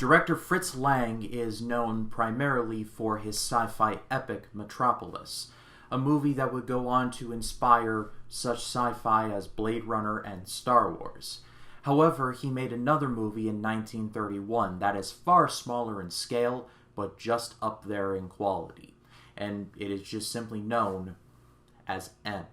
Director Fritz Lang is known primarily for his sci-fi epic Metropolis, a movie that would go on to inspire such sci-fi as Blade Runner and Star Wars. However, he made another movie in 1931 that is far smaller in scale, but just up there in quality, and it is just simply known as M.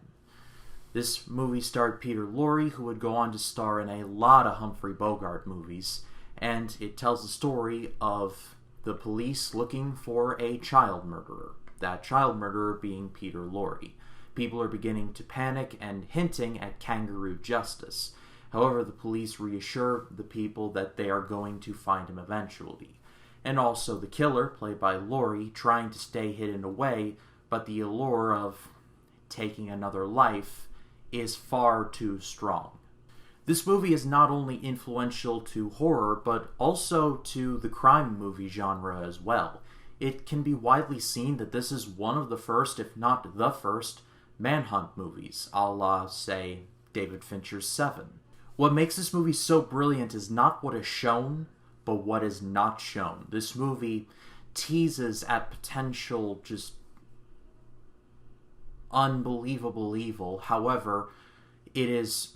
This movie starred Peter Lorre, who would go on to star in a lot of Humphrey Bogart movies, and it tells the story of the police looking for a child murderer, that child murderer being Peter Lorre. People are beginning to panic and hinting at kangaroo justice. However, the police reassure the people that they are going to find him eventually. And also the killer, played by Lorre, trying to stay hidden away, but the allure of taking another life is far too strong. This movie is not only influential to horror, but also to the crime movie genre as well. It can be widely seen that this is one of the first, if not the first, manhunt movies, a la, say, David Fincher's Seven. What makes this movie so brilliant is not what is shown, but what is not shown. This movie teases at potential just unbelievable evil. However, it is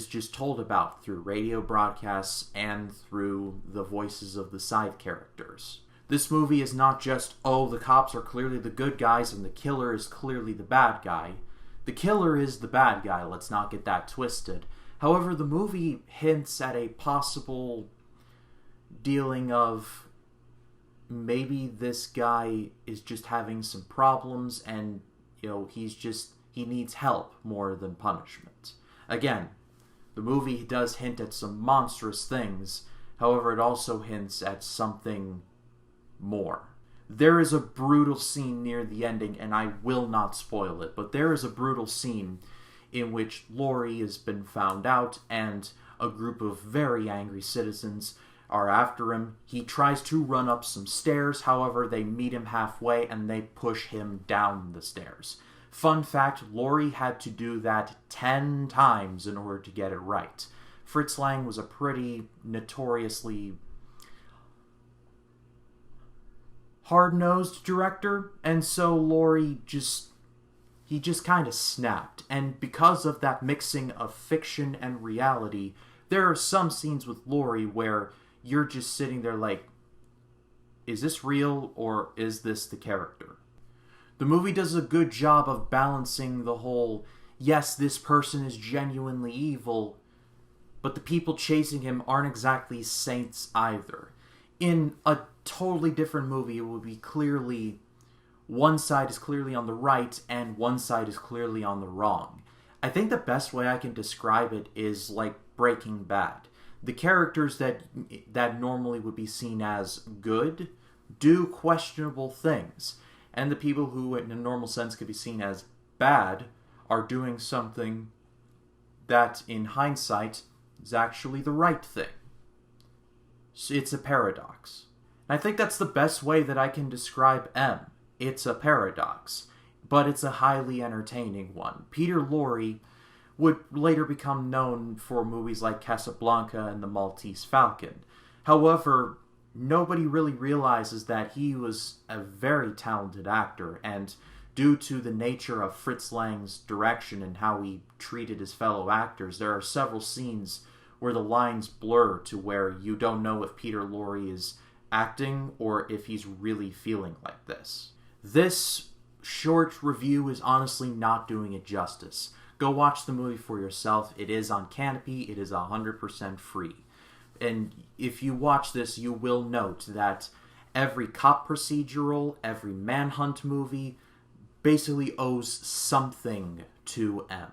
just told about through radio broadcasts and through the voices of the side characters. This movie is not just, oh, the cops are clearly the good guys and the killer is clearly the bad guy. The killer is the bad guy, let's not get that twisted. However, the movie hints at a possible dealing of maybe this guy is just having some problems and, he needs help more than punishment. Again, the movie does hint at some monstrous things, however, it also hints at something more. There is a brutal scene near the ending, and I will not spoil it, but there is a brutal scene in which Lorre has been found out, and a group of very angry citizens are after him. He tries to run up some stairs, however, they meet him halfway, and they push him down the stairs. Fun fact, Lorre had to do that 10 times in order to get it right. Fritz Lang was a pretty notoriously hard-nosed director, and so Lorre just kind of snapped. And because of that mixing of fiction and reality, there are some scenes with Lorre where you're just sitting there like, is this real or is this the character? The movie does a good job of balancing the whole, yes, this person is genuinely evil, but the people chasing him aren't exactly saints either. In a totally different movie, it would be clearly, one side is clearly on the right and one side is clearly on the wrong. I think the best way I can describe it is like Breaking Bad. The characters that normally would be seen as good do questionable things. And the people who, in a normal sense, could be seen as bad are doing something that, in hindsight, is actually the right thing. So it's a paradox. And I think that's the best way that I can describe M. It's a paradox, but it's a highly entertaining one. Peter Lorre would later become known for movies like Casablanca and The Maltese Falcon. However, nobody really realizes that he was a very talented actor, and due to the nature of Fritz Lang's direction and how he treated his fellow actors, there are several scenes where the lines blur to where you don't know if Peter Lorre is acting or if he's really feeling like this. This short review is honestly not doing it justice. Go watch the movie for yourself. It is on Canopy. It is 100% free. And if you watch this, you will note that every cop procedural, every manhunt movie basically owes something to M.